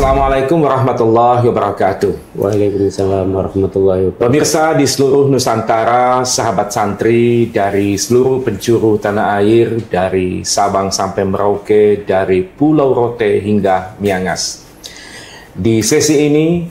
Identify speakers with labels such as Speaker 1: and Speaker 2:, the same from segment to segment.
Speaker 1: Assalamualaikum warahmatullahi wabarakatuh.
Speaker 2: Waalaikumsalam warahmatullahi wabarakatuh.
Speaker 1: Pemirsa di seluruh Nusantara, sahabat santri dari seluruh penjuru tanah air, dari Sabang sampai Merauke, dari Pulau Rote hingga Miangas. Di sesi ini,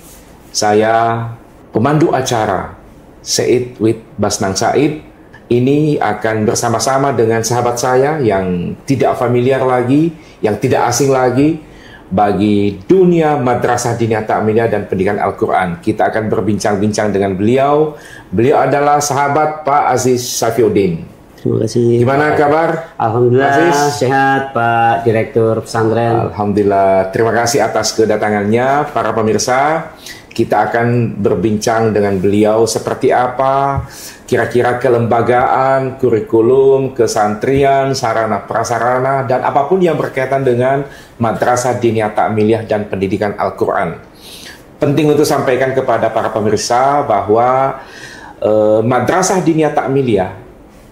Speaker 1: saya pemandu acara Said with Basnang Said ini akan bersama-sama dengan sahabat saya yang tidak familiar lagi, yang tidak asing lagi bagi dunia Madrasah Diniyah Ta'miliyah dan Pendidikan Al-Quran. Kita akan berbincang-bincang dengan beliau. Beliau adalah sahabat Pak Aziz Safiuddin.
Speaker 2: Terima kasih.
Speaker 1: Gimana kabar?
Speaker 2: Alhamdulillah
Speaker 1: Aziz?
Speaker 2: Sehat Pak Direktur Pesantren.
Speaker 1: Alhamdulillah. Terima kasih atas kedatangannya. Para pemirsa, kita akan berbincang dengan beliau seperti apa kira-kira kelembagaan, kurikulum, kesantrian, sarana prasarana, dan apapun yang berkaitan dengan Madrasah Diniyah Ta'miliyah dan Pendidikan Al-Quran. Penting untuk sampaikan kepada para pemirsa bahwa Madrasah Diniyah Ta'miliyah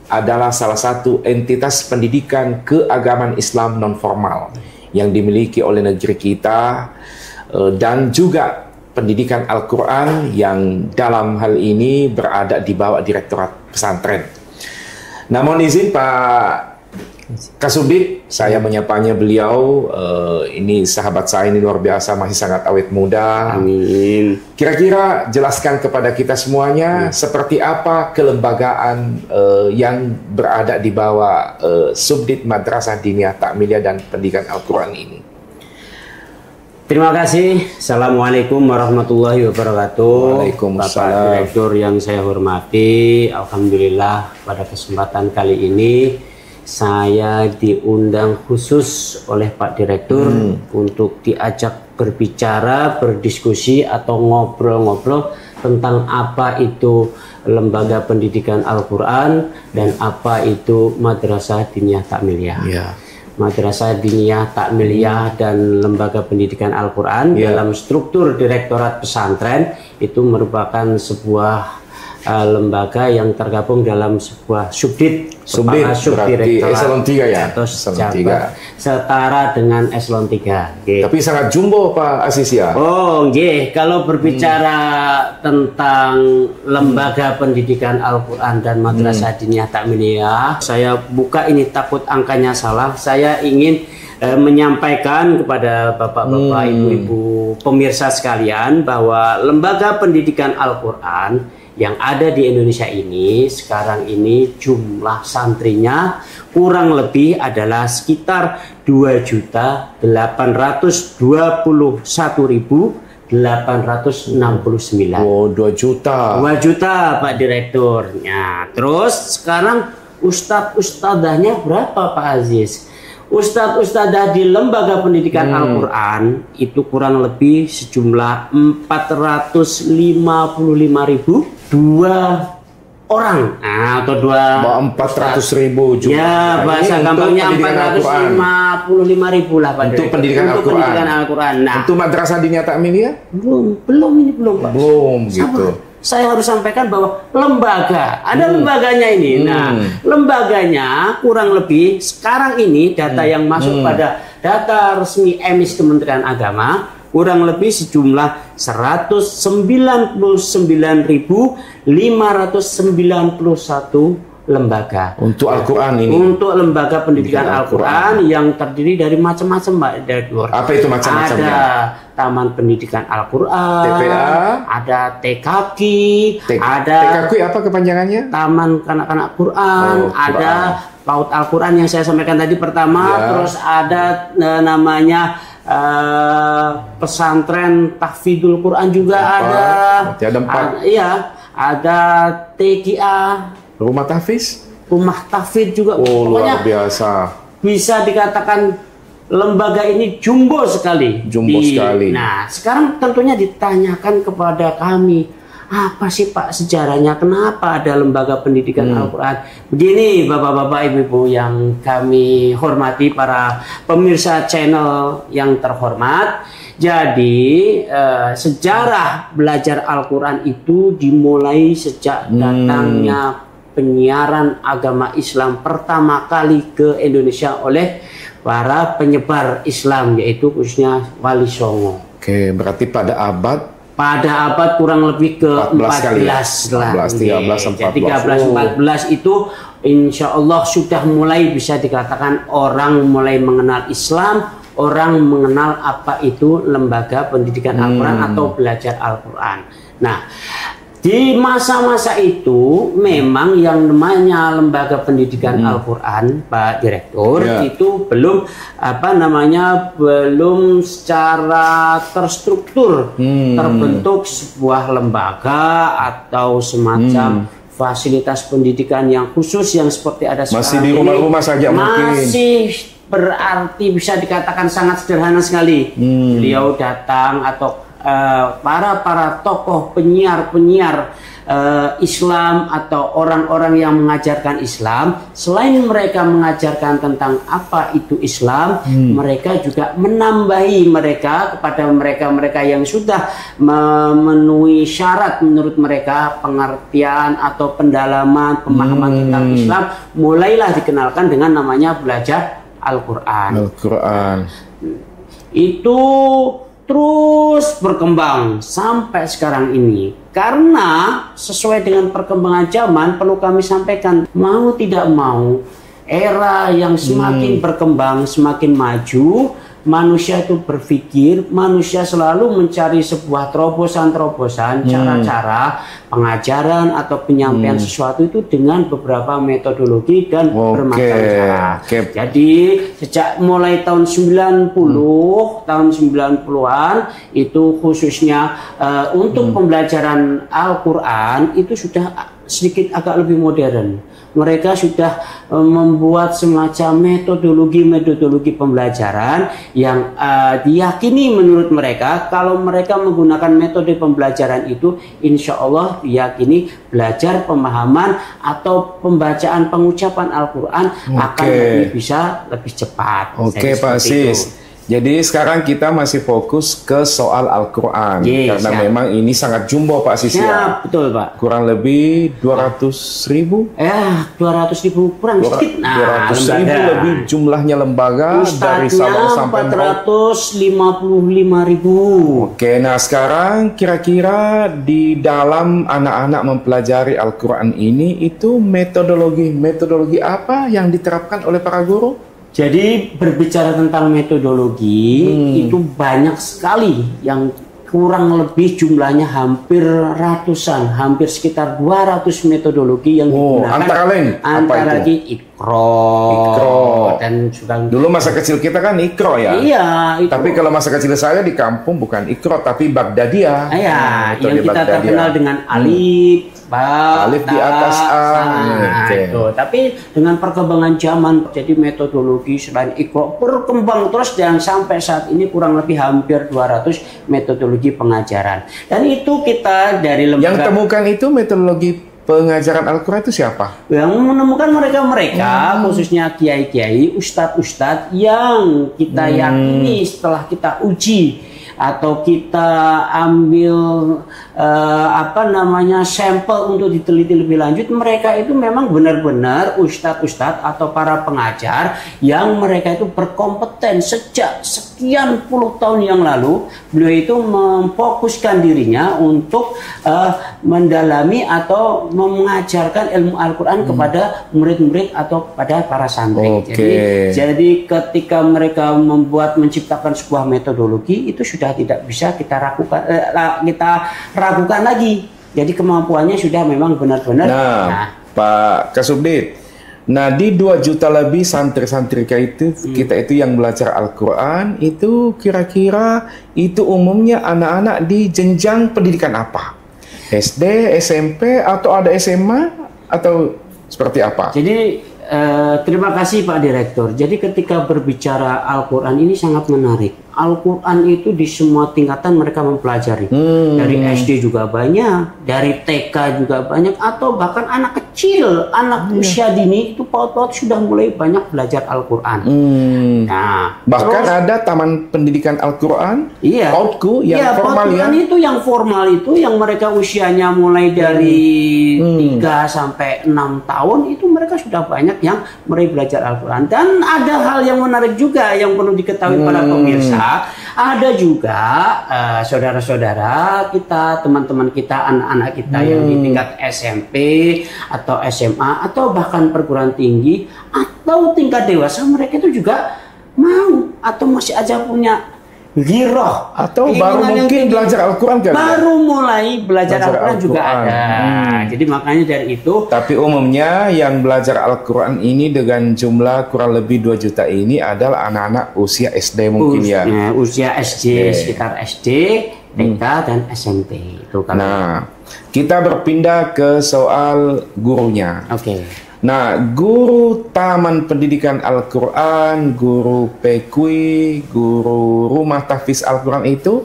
Speaker 1: adalah salah satu entitas pendidikan keagamaan Islam non-formal yang dimiliki oleh negeri kita, dan juga pendidikan Al-Quran yang dalam hal ini berada di bawah Direktorat Pesantren. Namun izin Pak Kasubdit, saya menyapanya beliau. Ini sahabat saya ini luar biasa, masih sangat awet muda.
Speaker 2: Amin.
Speaker 1: Kira-kira jelaskan kepada kita semuanya seperti apa kelembagaan yang berada di bawah Subdit Madrasah Diniyah Ta'miliyah dan Pendidikan Al-Quran ini.
Speaker 2: Terima kasih. Assalamualaikum warahmatullahi wabarakatuh.
Speaker 1: Waalaikumsalam.
Speaker 2: Bapak Direktur yang saya hormati, alhamdulillah pada kesempatan kali ini saya diundang khusus oleh Pak Direktur untuk diajak berbicara, berdiskusi atau ngobrol-ngobrol tentang apa itu lembaga pendidikan Al-Quran dan apa itu Madrasah Diniyah Ta'miliyah.
Speaker 1: Ya.
Speaker 2: Madrasah Diniyah Ta'miliyah dan Lembaga Pendidikan Al-Quran dalam struktur Direktorat Pesantren itu merupakan sebuah lembaga yang tergabung dalam sebuah subdit
Speaker 1: berarti eselon 3 ya?
Speaker 2: Atau setara dengan eselon 3.
Speaker 1: Tapi sangat jumbo Pak Aziz ya?
Speaker 2: Oh, kalau berbicara tentang lembaga pendidikan Al-Quran dan Madrasah Diniyah Ta'miliyah, saya buka ini takut angkanya salah. Saya ingin menyampaikan kepada bapak-bapak, ibu-ibu, pemirsa sekalian bahwa lembaga pendidikan Al-Quran yang ada di Indonesia ini sekarang ini jumlah santrinya kurang lebih adalah sekitar 2.821.869.
Speaker 1: Oh, 2 juta.
Speaker 2: 2 juta Pak Direkturnya. Terus sekarang ustadz-ustadzahnya berapa Pak Aziz? Ustadz-ustadzah di lembaga pendidikan Al-Quran itu kurang lebih sejumlah 455.002 orang, atau
Speaker 1: 400.000 juga.
Speaker 2: Ya, bahasa gampangnya 455.000 lah Pak.
Speaker 1: Untuk pendidikan
Speaker 2: Al-Quran. Nah,
Speaker 1: untuk Madrasah Diniyah Ta'miliyah?
Speaker 2: Belum Pak.
Speaker 1: Belum gitu.
Speaker 2: Saya harus sampaikan bahwa lembaga, ada lembaganya ini. Nah, lembaganya kurang lebih sekarang ini data yang masuk pada data resmi EMIS Kementerian Agama kurang lebih sejumlah 199.591 lembaga
Speaker 1: untuk Al-Quran ini.
Speaker 2: Untuk lembaga pendidikan Al-Quran yang terdiri dari macam-macam Pak Direktur.
Speaker 1: Apa itu macam-macamnya?
Speaker 2: Ada Taman Pendidikan Al-Quran,
Speaker 1: TPA,
Speaker 2: ada TKQ, ada
Speaker 1: TKQ apa kepanjangannya?
Speaker 2: Taman Kanak-Kanak Quran, ada Paut Al-Quran yang saya sampaikan tadi pertama, terus ada namanya pesantren Tahfidzul Quran juga ada.
Speaker 1: Ada 4.
Speaker 2: Iya, ada TKA.
Speaker 1: Rumah tahfiz?
Speaker 2: Rumah tahfidz juga.
Speaker 1: Oh,
Speaker 2: Pokoknya
Speaker 1: luar biasa.
Speaker 2: Bisa dikatakan lembaga ini jumbo sekali.
Speaker 1: Sekali.
Speaker 2: Nah, sekarang tentunya ditanyakan kepada kami, apa sih Pak sejarahnya? Kenapa ada lembaga pendidikan Al-Quran? Begini Bapak-bapak Ibu-ibu yang kami hormati, para pemirsa channel yang terhormat. Jadi sejarah belajar Al-Quran itu dimulai sejak datangnya penyiaran agama Islam pertama kali ke Indonesia oleh para penyebar Islam, yaitu khususnya Wali Songo.
Speaker 1: Oke, berarti pada abad
Speaker 2: kurang lebih ke 14
Speaker 1: ya?
Speaker 2: lah.
Speaker 1: 13, 14.
Speaker 2: Jadi 13, 14 itu insya Allah sudah mulai bisa dikatakan orang mulai mengenal Islam, orang mengenal apa itu lembaga pendidikan Al-Quran atau belajar Al-Quran. Nah, di masa-masa itu memang yang namanya lembaga pendidikan Al-Quran, Pak Direktur, itu belum belum secara terstruktur terbentuk sebuah lembaga atau semacam fasilitas pendidikan yang khusus yang seperti ada sekarang.
Speaker 1: Masih di rumah-rumah saja mungkin.
Speaker 2: Masih berarti bisa dikatakan sangat sederhana sekali. Beliau datang atau para tokoh penyiar Islam atau orang-orang yang mengajarkan Islam, selain mereka mengajarkan tentang apa itu Islam, mereka juga menambahi kepada mereka yang sudah memenuhi syarat menurut mereka pengertian atau pendalaman pemahaman tentang Islam, mulailah dikenalkan dengan namanya belajar Al-Quran. Itu terus berkembang sampai sekarang ini. Karena sesuai dengan perkembangan zaman, perlu kami sampaikan, mau tidak mau, era yang semakin berkembang, semakin maju, manusia itu berpikir, manusia selalu mencari sebuah terobosan-terobosan, cara-cara pengajaran atau penyampaian sesuatu itu dengan beberapa metodologi dan bermacam cara. Jadi sejak mulai tahun 90-an itu khususnya untuk pembelajaran Al-Quran itu sudah sedikit agak lebih modern. Mereka sudah membuat semacam metodologi pembelajaran yang diyakini menurut mereka kalau mereka menggunakan metode pembelajaran itu insya Allah diyakini belajar pemahaman atau pembacaan pengucapan Al-Quran akan lebih cepat.
Speaker 1: Pak Sis. Jadi sekarang kita masih fokus ke soal Al-Quran karena memang ini sangat jumbo Pak Sis ya.
Speaker 2: Betul Pak.
Speaker 1: Kurang lebih 200.000?
Speaker 2: 200.000 kurang sedikit.
Speaker 1: 200.000 lebih jumlahnya lembaga dari Sabang sampai Merauke.
Speaker 2: 455.000.
Speaker 1: Oke, nah sekarang kira-kira di dalam anak-anak mempelajari Al-Quran ini itu metodologi apa yang diterapkan oleh para guru?
Speaker 2: Jadi berbicara tentang metodologi itu banyak sekali yang kurang lebih jumlahnya hampir ratusan, hampir sekitar 200 metodologi yang digunakan. Antara lain Iqra dan juga
Speaker 1: dulu masa kecil kita kan Iqra ya.
Speaker 2: Iya.
Speaker 1: Tapi kalau masa kecil saya di kampung bukan Iqra tapi Baghdadiyah.
Speaker 2: Yang kita terkenal dengan alif
Speaker 1: di atas
Speaker 2: itu. Tapi dengan perkembangan zaman jadi metodologi selain Iqra berkembang terus dan sampai saat ini kurang lebih hampir 200 metodologi pengajaran. Dan itu kita dari lembaga
Speaker 1: yang temukan itu metodologi pengajaran Al-Quran itu siapa?
Speaker 2: Yang menemukan mereka khususnya kiai-kiai, ustadz-ustadz yang kita yakini setelah kita uji atau kita ambil sampel untuk diteliti lebih lanjut, mereka itu memang benar-benar ustadz-ustadz atau para pengajar yang mereka itu berkompeten sejak sekian puluh tahun yang lalu. Beliau itu memfokuskan dirinya untuk mendalami atau mengajarkan ilmu Al-Quran kepada murid-murid atau kepada para santri. Jadi ketika mereka menciptakan sebuah metodologi itu sudah tidak bisa kita ragukan lagi. Jadi kemampuannya sudah memang benar-benar.
Speaker 1: Pak Kasubdit, di 2 juta lebih santri-santri kita itu yang belajar Al-Quran itu kira-kira itu umumnya anak-anak di jenjang pendidikan apa? SD, SMP, atau ada SMA atau seperti apa?
Speaker 2: Jadi terima kasih Pak Direktur. Jadi ketika berbicara Al-Quran ini sangat menarik. Al-Quran itu di semua tingkatan mereka mempelajari. Dari SD juga banyak, dari TK juga banyak, atau bahkan anak kecil, anak usia dini itu paut-paut sudah mulai banyak belajar Al-Quran.
Speaker 1: Bahkan ada taman pendidikan Al-Quran, pautku yang formal
Speaker 2: ya. Itu yang formal itu yang mereka usianya mulai dari 3 sampai 6 tahun itu mereka sudah banyak yang mulai belajar Al-Quran. Dan ada hal yang menarik juga yang perlu diketahui para pemirsa. ada juga saudara-saudara kita, teman-teman kita, anak-anak kita yang di tingkat SMP atau SMA atau bahkan perguruan tinggi atau tingkat dewasa, mereka itu juga mau atau masih aja punya giroh
Speaker 1: atau baru mungkin belajar Al-Quran kan?
Speaker 2: Baru mulai belajar Al-Quran juga ada. Jadi makanya dari itu.
Speaker 1: Tapi umumnya yang belajar Al-Quran ini dengan jumlah kurang lebih 2 juta ini adalah anak-anak usia SD mungkin ya.
Speaker 2: Usia SD, sekitar SD, TK dan SMP. Itu kalau.
Speaker 1: Nah, kita berpindah ke soal gurunya.
Speaker 2: Oke.
Speaker 1: Nah, guru Taman Pendidikan Al-Quran, guru PQI, guru Rumah Tahfiz Al-Quran itu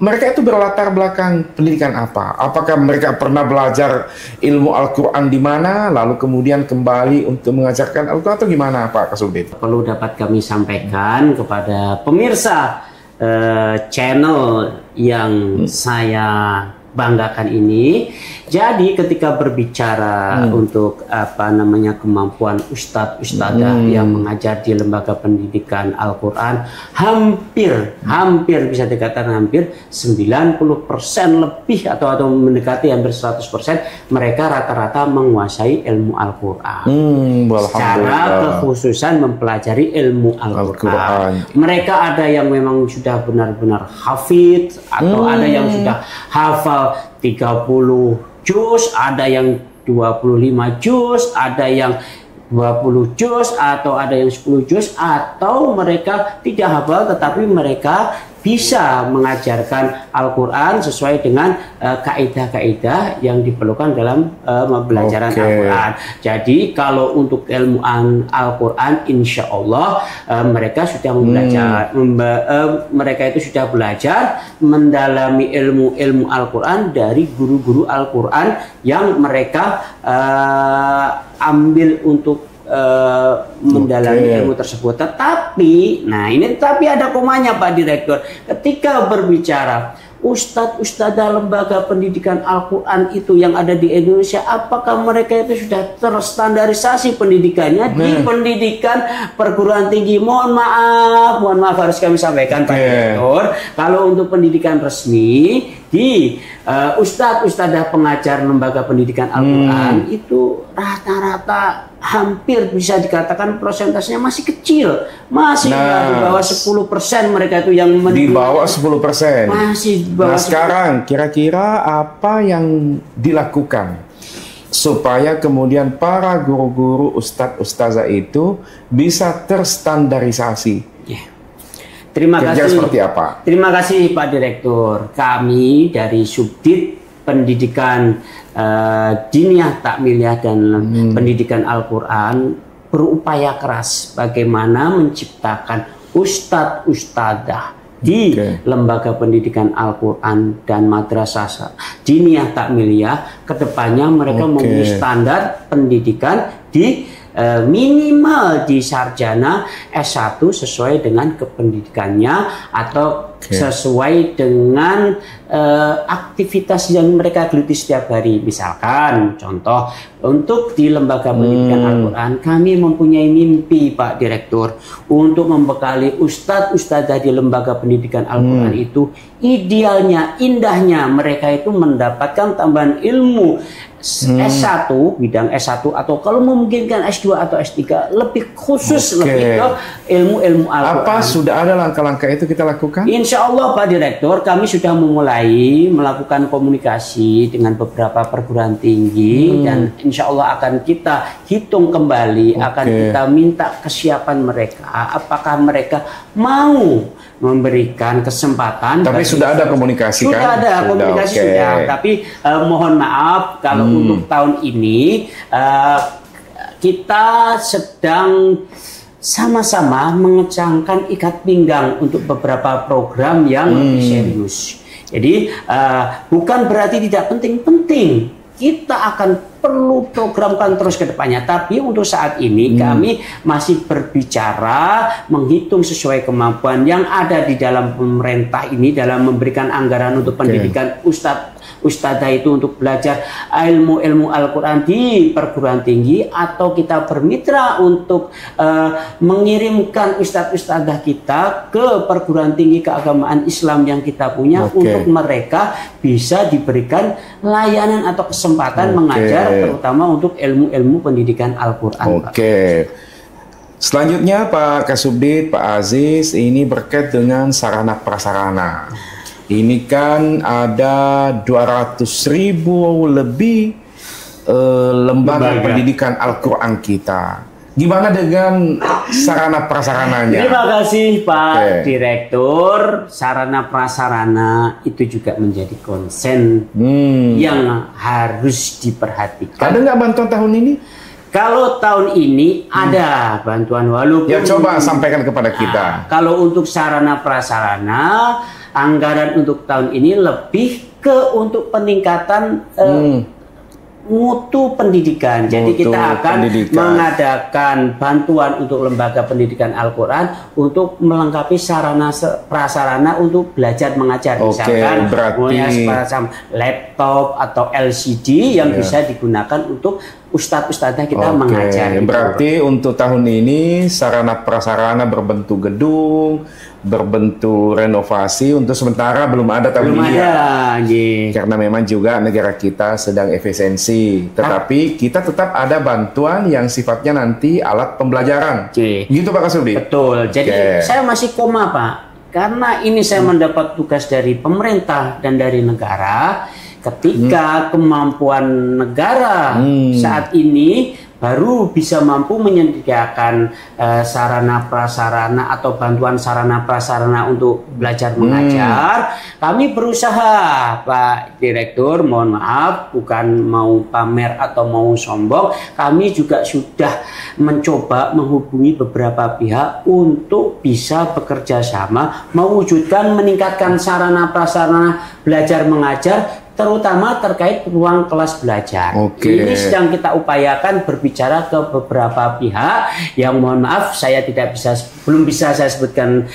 Speaker 1: mereka itu berlatar belakang pendidikan apa? Apakah mereka pernah belajar ilmu Al-Quran di mana, lalu kemudian kembali untuk mengajarkan Al-Quran atau gimana Pak Kasubdit?
Speaker 2: Perlu dapat kami sampaikan kepada pemirsa channel yang saya banggakan ini. Jadi ketika berbicara untuk kemampuan ustadz-ustadzah yang mengajar di lembaga pendidikan Al-Quran, hampir bisa dikatakan hampir 90% lebih atau mendekati hampir 100%, mereka rata-rata menguasai ilmu Al-Quran. Secara kekhususan mempelajari ilmu Al-Quran. Mereka ada yang memang sudah benar-benar hafid atau ada yang sudah hafal 30 juz, ada yang 25 juz, ada yang 20 juz, atau ada yang 10 juz, atau mereka tidak hafal tetapi mereka bisa mengajarkan Al-Quran sesuai dengan kaidah-kaidah yang diperlukan dalam pembelajaran Al-Quran. Jadi kalau untuk ilmu Al-Quran, insya Allah mereka sudah belajar, mereka itu sudah belajar mendalami ilmu Al-Quran dari guru-guru Al-Quran yang mereka ambil untuk mendalami ilmu tersebut. Tetapi ada komanya Pak Direktur. Ketika berbicara ustadz-ustadzah lembaga pendidikan Al-Quran itu yang ada di Indonesia, apakah mereka itu sudah terstandarisasi pendidikannya di pendidikan perguruan tinggi? Mohon maaf harus kami sampaikan Pak Direktur, kalau untuk pendidikan resmi di ustadz-ustadzah pengajar lembaga pendidikan Al-Quran itu rata-rata hampir bisa dikatakan persentasenya masih kecil, masih di bawah 10% mereka itu yang
Speaker 1: di bawah 10%.
Speaker 2: Masih di bawah.
Speaker 1: Nah, sekarang kira-kira apa yang dilakukan supaya kemudian para guru-guru ustadz-ustazah itu bisa terstandarisasi?
Speaker 2: Terima kasih.
Speaker 1: Seperti apa?
Speaker 2: Terima kasih Pak Direktur. Kami dari Subdit Pendidikan Diniyah Takmiliyah dan Pendidikan Al-Quran berupaya keras bagaimana menciptakan ustadz-ustadzah di lembaga pendidikan Al-Quran dan madrasah Diniyah Takmiliyah. Kedepannya mereka mempunyai standar pendidikan di minimal di sarjana S1 sesuai dengan kependidikannya atau sesuai dengan aktivitas yang mereka geluti setiap hari. Misalkan contoh untuk di lembaga pendidikan Al-Quran, kami mempunyai mimpi Pak Direktur untuk membekali ustadz-ustadzah di lembaga pendidikan Al-Quran itu idealnya, indahnya mereka itu mendapatkan tambahan ilmu S1, bidang S1 atau kalau memungkinkan S2 atau S3 lebih khusus lebih ke ilmu-ilmu Al-Quran.
Speaker 1: Apa sudah ada langkah-langkah itu kita lakukan?
Speaker 2: Insya Allah Pak Direktur, kami sudah memulai melakukan komunikasi dengan beberapa perguruan tinggi dan insya Allah akan kita hitung kembali, akan kita minta kesiapan mereka, apakah mereka mau memberikan kesempatan.
Speaker 1: Tapi sudah ada komunikasi kan?
Speaker 2: Sudah ada komunikasi sudah. Tapi mohon maaf kalau untuk tahun ini kita sedang sama-sama mengecangkan ikat pinggang untuk beberapa program yang lebih serius. Jadi bukan berarti tidak penting-penting. Kita akan perlu programkan terus ke depannya. Tapi untuk saat ini kami masih berbicara menghitung sesuai kemampuan yang ada di dalam pemerintah ini dalam memberikan anggaran untuk pendidikan ustadzah itu untuk belajar ilmu-ilmu Al-Quran di perguruan tinggi, atau kita bermitra untuk mengirimkan ustadz-ustadzah kita ke perguruan tinggi keagamaan Islam yang kita punya, untuk mereka bisa diberikan layanan atau kesempatan mengajar, terutama untuk ilmu-ilmu pendidikan Al-Quran.
Speaker 1: Selanjutnya Pak Kasubdit, Pak Aziz, ini berkait dengan sarana prasarana. Ini kan ada 200.000 lebih lembaga pendidikan Al-Quran kita. Gimana dengan sarana prasarananya?
Speaker 2: Terima kasih Pak Direktur. Sarana prasarana itu juga menjadi konsen yang harus diperhatikan.
Speaker 1: Ada nggak bantuan tahun ini?
Speaker 2: Kalau tahun ini ada bantuan, walaupun
Speaker 1: ya coba sampaikan kepada kita.
Speaker 2: Kalau untuk sarana prasarana, anggaran untuk tahun ini lebih ke untuk peningkatan mutu pendidikan. Jadi kita akan mengadakan bantuan untuk lembaga pendidikan Al-Quran untuk melengkapi sarana prasarana untuk belajar mengajar. Misalkan punya semacam laptop atau LCD yang bisa digunakan untuk ustadz-ustadznya kita mengajar.
Speaker 1: Berarti untuk tahun ini sarana prasarana berbentuk gedung, berbentuk renovasi, untuk sementara belum ada tahun ini. Karena memang juga negara kita sedang efisiensi. Tetapi kita tetap ada bantuan yang sifatnya nanti alat pembelajaran. Gitu Pak Kasubdit?
Speaker 2: Betul. Jadi saya masih koma Pak. Karena ini saya mendapat tugas dari pemerintah dan dari negara. Ketika kemampuan negara saat ini baru bisa mampu menyediakan sarana prasarana atau bantuan sarana prasarana untuk belajar mengajar, kami berusaha Pak Direktur, mohon maaf bukan mau pamer atau mau sombong, kami juga sudah mencoba menghubungi beberapa pihak untuk bisa bekerja sama mewujudkan meningkatkan sarana prasarana belajar mengajar, terutama terkait ruang kelas belajar. Ini sedang kita upayakan berbicara ke beberapa pihak yang mohon maaf saya belum bisa saya sebutkan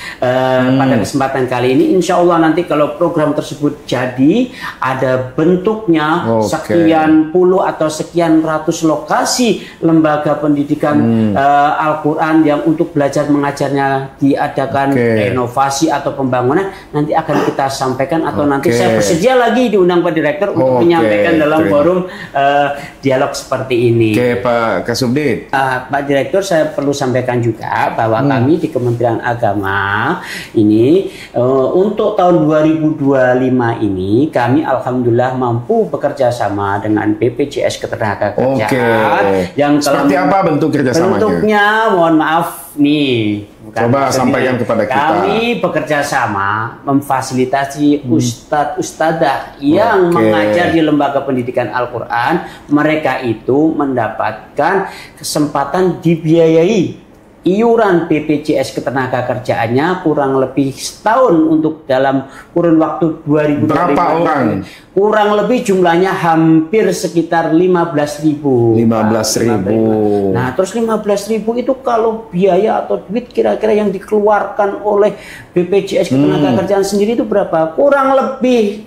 Speaker 2: pada kesempatan kali ini. Insya Allah nanti kalau program tersebut jadi ada bentuknya sekian puluh atau sekian ratus lokasi lembaga pendidikan Al-Quran yang untuk belajar mengajarnya diadakan renovasi atau pembangunan, nanti akan kita sampaikan atau nanti saya bersedia lagi diundang Direktur untuk menyampaikan dalam forum dialog seperti ini.
Speaker 1: Pak Kasubdit.
Speaker 2: Pak Direktur, saya perlu sampaikan juga bahwa kami di Kementerian Agama ini untuk tahun 2025 ini kami alhamdulillah mampu bekerja sama dengan BPJS Ketenagakerjaan. Yang
Speaker 1: seperti apa bentuk kerjasamanya?
Speaker 2: Bentuknya mohon maaf nih.
Speaker 1: Coba sampaikan kepada kita.
Speaker 2: Kami bekerja sama memfasilitasi ustadz-ustadzah yang mengajar di lembaga pendidikan Al-Quran. Mereka itu mendapatkan kesempatan dibiayai iuran BPJS Ketenagakerjaannya kurang lebih setahun untuk dalam kurun waktu 2025.
Speaker 1: Berapa orang?
Speaker 2: Kurang lebih jumlahnya hampir sekitar 15.000.
Speaker 1: 15.000.
Speaker 2: Nah, terus 15.000 itu kalau biaya atau duit kira-kira yang dikeluarkan oleh BPJS Ketenagakerjaan sendiri itu berapa? Kurang lebih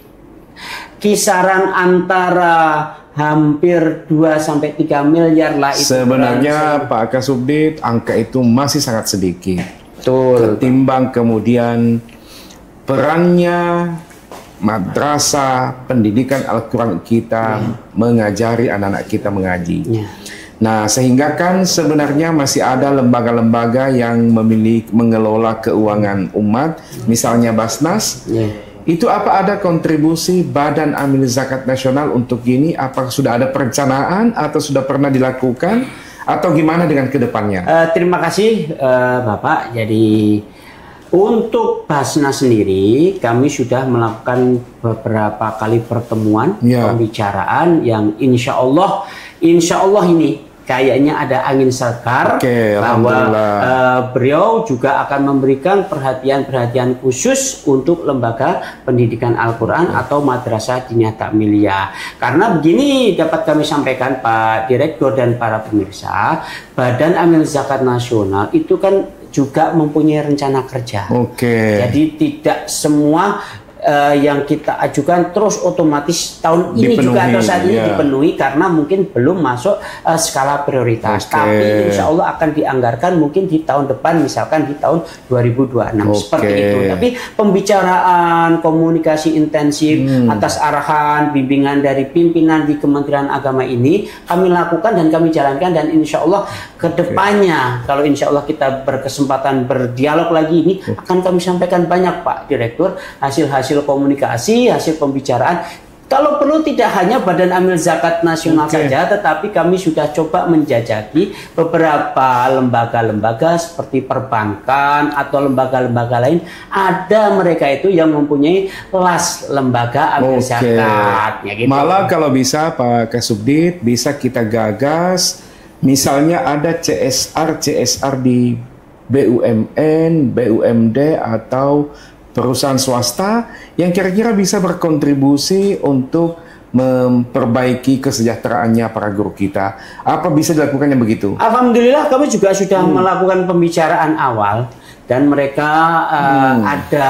Speaker 2: kisaran antara hampir 2-3 miliar lah itu.
Speaker 1: Sebenarnya Pak Kasubdit, angka itu masih sangat sedikit.
Speaker 2: Betul.
Speaker 1: Ketimbang kemudian perannya madrasah pendidikan Al-Quran kita mengajari anak-anak kita mengaji. Nah, sehingga kan sebenarnya masih ada lembaga-lembaga yang mengelola keuangan umat, misalnya Basnas. Itu apa ada kontribusi Badan Amil Zakat Nasional untuk ini? Apakah sudah ada perencanaan atau sudah pernah dilakukan atau gimana dengan kedepannya?
Speaker 2: Terima kasih Bapak. Jadi untuk Basnas sendiri kami sudah melakukan beberapa kali pertemuan pembicaraan yang insya Allah ini kayaknya ada angin segar bahwa beliau juga akan memberikan perhatian khusus untuk lembaga pendidikan Al-Quran atau Madrasah Diniyah Takmiliyah. Karena begini dapat kami sampaikan Pak Direktur dan para pemirsa, Badan Amil Zakat Nasional itu kan juga mempunyai rencana kerja. Jadi tidak semua yang kita ajukan terus otomatis tahun ini juga atau saat ini dipenuhi karena mungkin belum masuk skala prioritas. Tapi insya Allah akan dianggarkan mungkin di tahun depan, misalkan di tahun 2026 seperti itu. Tapi pembicaraan, komunikasi intensif atas arahan, bimbingan dari pimpinan di Kementerian Agama ini kami lakukan dan kami jalankan, dan insya Allah kedepannya kalau insya Allah kita berkesempatan berdialog lagi ini akan kami sampaikan banyak Pak Direktur hasil-hasil komunikasi, hasil pembicaraan. Kalau perlu tidak hanya Badan Amil Zakat Nasional saja, tetapi kami sudah coba menjajaki beberapa lembaga-lembaga seperti perbankan atau lembaga-lembaga lain. Ada mereka itu yang mempunyai las lembaga amil zakat. Ya gitu.
Speaker 1: Malah kalau bisa Pak Kasubdit, bisa kita gagas, misalnya ada CSR di BUMN, BUMD atau perusahaan swasta yang kira-kira bisa berkontribusi untuk memperbaiki kesejahteraannya para guru kita. Apa bisa dilakukannya begitu?
Speaker 2: Alhamdulillah kami juga sudah melakukan pembicaraan awal dan mereka ada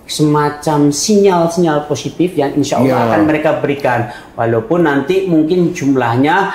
Speaker 2: semacam sinyal-sinyal positif yang insya Allah akan mereka berikan. Walaupun nanti mungkin jumlahnya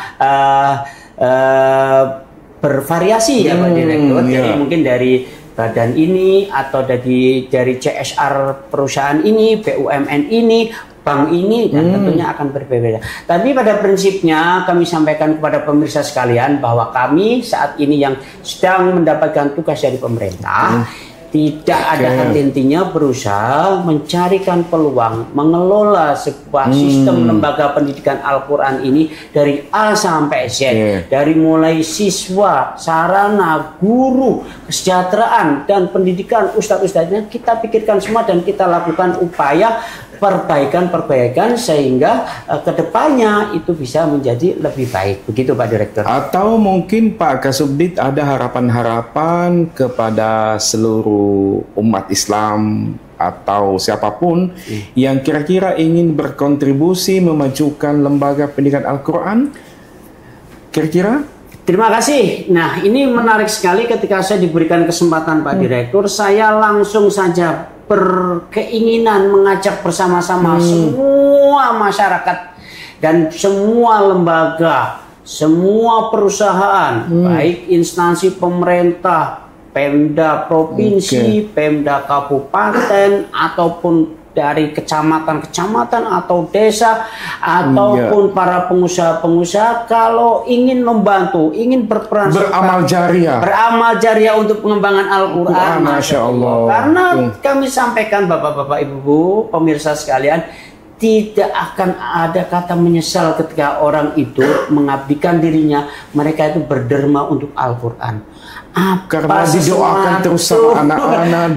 Speaker 2: bervariasi ya Pak Direktur. Jadi mungkin dari badan ini atau dari CSR perusahaan ini, BUMN ini, bank ini, dan tentunya akan berbeda. Tapi pada prinsipnya kami sampaikan kepada pemirsa sekalian bahwa kami saat ini yang sedang mendapatkan tugas dari pemerintah tidak ada henti-hentinya berusaha mencarikan peluang mengelola sebuah sistem lembaga pendidikan Al-Quran ini dari A sampai Z, dari mulai siswa, sarana, guru, kesejahteraan dan pendidikan ustadz-ustadznya kita pikirkan semua dan kita lakukan upaya perbaikan sehingga kedepannya itu bisa menjadi lebih baik. Begitu Pak Direktur.
Speaker 1: Atau mungkin Pak Kasubdit ada harapan-harapan kepada seluruh umat Islam atau siapapun yang kira-kira ingin berkontribusi memajukan lembaga pendidikan Al-Quran? Kira-kira?
Speaker 2: Terima kasih. Nah, ini menarik sekali ketika saya diberikan kesempatan Pak Direktur, saya langsung saja berkeinginan mengajak bersama-sama semua masyarakat dan semua lembaga, semua perusahaan, baik instansi pemerintah, Pemda provinsi, Pemda kabupaten, ataupun dari kecamatan-kecamatan atau desa, ataupun para pengusaha-pengusaha kalau ingin membantu, ingin berperan
Speaker 1: beramal
Speaker 2: jariah untuk pengembangan Al-Quran,
Speaker 1: Masya Allah.
Speaker 2: Karena kami sampaikan Bapak-bapak Ibu pemirsa sekalian, tidak akan ada kata menyesal ketika orang itu mengabdikan dirinya, mereka itu berderma untuk Al-Quran.
Speaker 1: Karena didoakan terus sama anak-anak.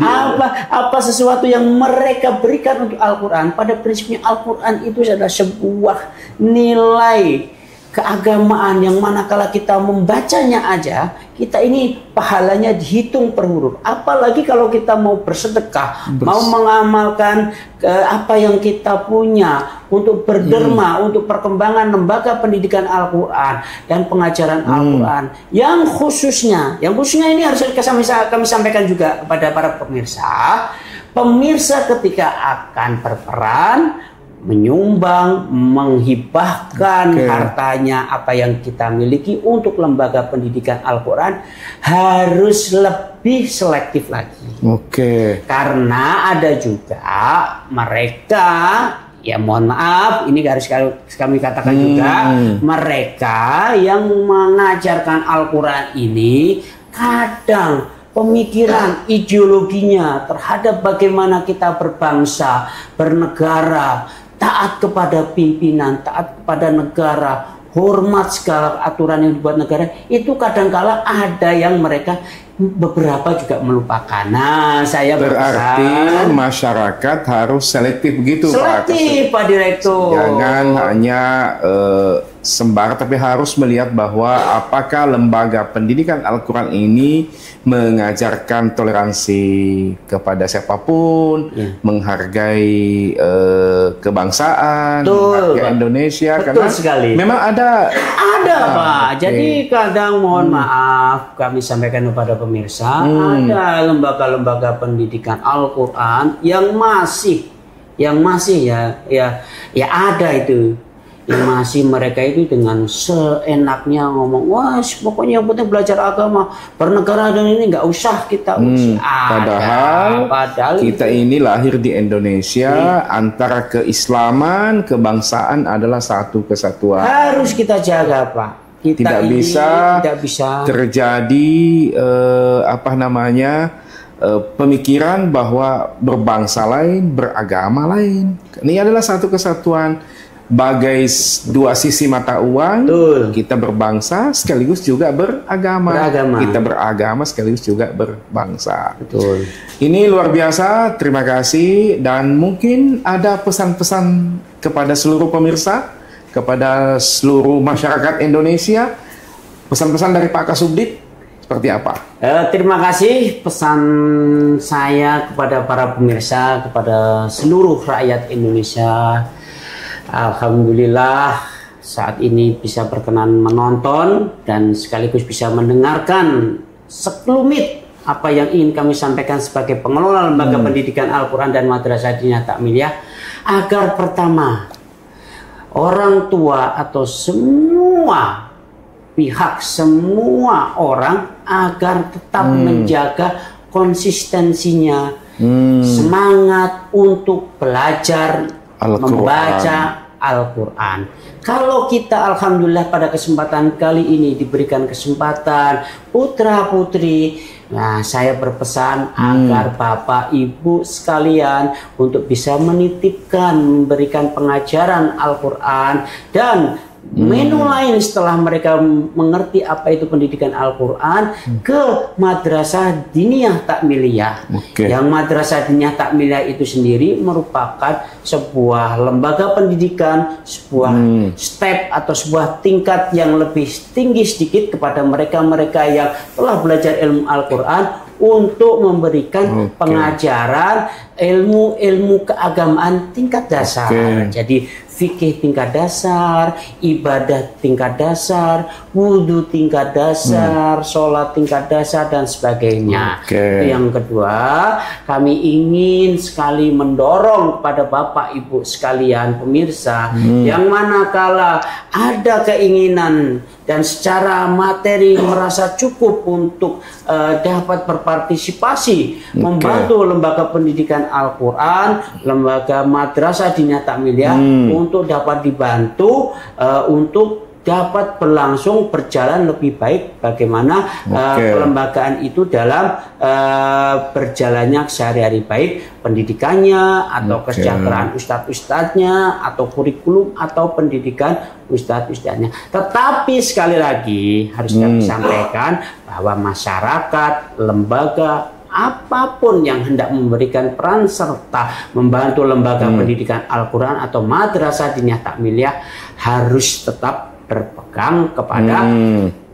Speaker 2: Apa sesuatu yang mereka berikan untuk Al-Quran. Pada prinsipnya Al-Quran itu adalah sebuah nilai keagamaan yang manakala kita membacanya aja, kita ini pahalanya dihitung per huruf. Apalagi kalau kita mau bersedekah, mau mengamalkan apa yang kita punya untuk berderma, untuk perkembangan lembaga pendidikan Al-Quran dan pengajaran Al-Quran. Yang khususnya ini harus kami sampaikan juga kepada para pemirsa. Pemirsa ketika akan berperan, menyumbang, menghibahkan hartanya, apa yang kita miliki untuk lembaga pendidikan Al-Quran harus lebih selektif lagi. Karena ada juga mereka, ya mohon maaf, ini harus kami katakan juga, mereka yang mengajarkan Al-Quran ini kadang pemikiran ideologinya terhadap bagaimana kita berbangsa, bernegara, taat kepada pimpinan, taat kepada negara, hormat segala aturan yang dibuat negara, itu kadangkala ada yang mereka beberapa juga melupakan. Nah, saya
Speaker 1: berarti masyarakat harus selektif begitu,
Speaker 2: selektif, Pak Direktur.
Speaker 1: Jangan hanya sembar, tapi harus melihat bahwa apakah lembaga pendidikan Al-Quran ini mengajarkan toleransi kepada siapapun, menghargai kebangsaan, menghargai Indonesia. Karena
Speaker 2: sekali.
Speaker 1: Memang ada
Speaker 2: Pak. Jadi kadang mohon maaf kami sampaikan kepada pemirsa, ada lembaga-lembaga pendidikan Al-Quran yang masih yang masih ya ada itu yang masih mereka itu dengan seenaknya ngomong, wah pokoknya yang penting belajar agama, bernegara dan ini nggak usah kita
Speaker 1: padahal kita ini lahir di Indonesia, antara keislaman, kebangsaan adalah satu kesatuan.
Speaker 2: Harus kita jaga, Pak. Kita
Speaker 1: tidak bisa terjadi pemikiran bahwa berbangsa lain, beragama lain. Ini adalah satu kesatuan. Bagai dua sisi mata uang, kita berbangsa sekaligus juga beragama. Kita beragama sekaligus juga berbangsa.
Speaker 2: Betul.
Speaker 1: Ini luar biasa, terima kasih. Dan mungkin ada pesan-pesan kepada seluruh pemirsa, kepada seluruh masyarakat Indonesia, pesan-pesan dari Pak Kasubdit seperti apa?
Speaker 2: Terima kasih, pesan saya kepada para pemirsa, kepada seluruh rakyat Indonesia. Alhamdulillah saat ini bisa berkenan menonton dan sekaligus bisa mendengarkan sekelumit apa yang ingin kami sampaikan sebagai pengelola lembaga pendidikan Al-Quran dan Madrasah Diniyah Takmiliyah, agar pertama orang tua atau semua pihak, semua orang agar tetap menjaga konsistensinya, semangat untuk belajar membaca Al-Quran. Kalau kita alhamdulillah pada kesempatan kali ini diberikan kesempatan putra putri, nah saya berpesan agar Bapak Ibu sekalian untuk bisa menitipkan, memberikan pengajaran Al-Quran dan menu lain setelah mereka mengerti apa itu pendidikan Al-Quran ke Madrasah Diniyah Takmiliyah. Yang Madrasah Diniyah Takmiliyah itu sendiri merupakan sebuah lembaga pendidikan, sebuah step atau sebuah tingkat yang lebih tinggi sedikit kepada mereka-mereka yang telah belajar ilmu Al-Quran untuk memberikan pengajaran ilmu keagamaan tingkat dasar. Jadi fikih tingkat dasar, ibadah tingkat dasar, wudhu tingkat dasar, sholat tingkat dasar, dan sebagainya. Itu yang kedua, kami ingin sekali mendorong kepada Bapak Ibu sekalian pemirsa, yang manakala ada keinginan dan secara materi merasa cukup untuk dapat berpartisipasi membantu lembaga pendidikan Al-Quran, lembaga Madrasah Diniyah Takmiliyah untuk dapat dibantu untuk dapat berjalan lebih baik bagaimana kelembagaan itu dalam berjalannya sehari-hari, baik pendidikannya atau kesejahteraan ustadz-ustadznya atau kurikulum atau pendidikan ustadz-ustadznya. Tetapi sekali lagi harus kami sampaikan bahwa masyarakat, lembaga, apapun yang hendak memberikan peran serta membantu lembaga pendidikan Al-Quran atau Madrasah Diniyah Takmiliyah harus tetap berpegang kepada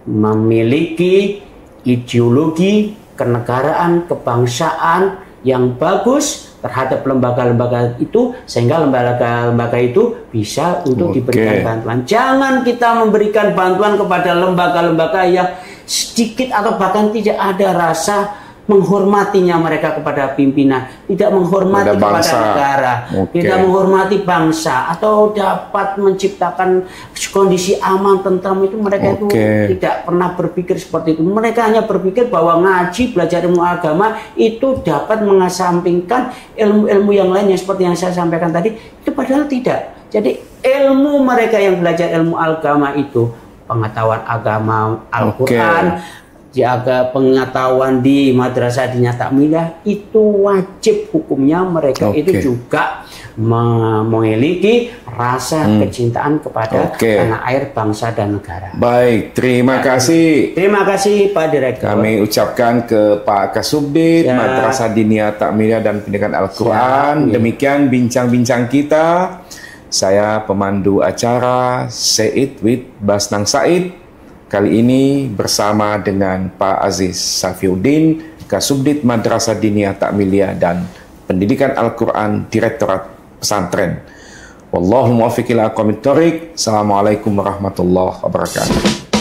Speaker 2: memiliki ideologi kenegaraan, kebangsaan yang bagus terhadap lembaga-lembaga itu, sehingga lembaga-lembaga itu bisa untuk diberikan bantuan. Jangan kita memberikan bantuan kepada lembaga-lembaga yang sedikit atau bahkan tidak ada rasa menghormatinya mereka kepada pimpinan, tidak menghormati kepada negara, tidak menghormati bangsa, atau dapat menciptakan kondisi aman tentram itu, mereka itu tidak pernah berpikir seperti itu. Mereka hanya berpikir bahwa ngaji, belajar ilmu agama itu dapat mengesampingkan ilmu-ilmu yang lain yang seperti yang saya sampaikan tadi. Itu padahal tidak. Jadi ilmu mereka yang belajar ilmu agama itu, pengetahuan agama Al-Quran, jaga pengetahuan di Madrasah Diniyah Takmiliyah, itu wajib hukumnya mereka itu juga memiliki rasa kecintaan kepada tanah air, bangsa, dan negara.
Speaker 1: Baik, terima kasih.
Speaker 2: Terima kasih Pak Direktur.
Speaker 1: Kami ucapkan ke Pak Kasubdit Madrasah Diniyah Takmiliyah dan Pendidikan Al-Quran. Demikian bincang-bincang kita. Saya pemandu acara Said with Basnang Said. Kali ini bersama dengan Pak Aziz Safiuddin, Kasubdit Madrasah Diniyah Takmiliyah dan Pendidikan Al-Quran, Direktorat Pesantren. Wallahu muwaffiq ila aqwamit thoriq. Assalamualaikum warahmatullahi wabarakatuh.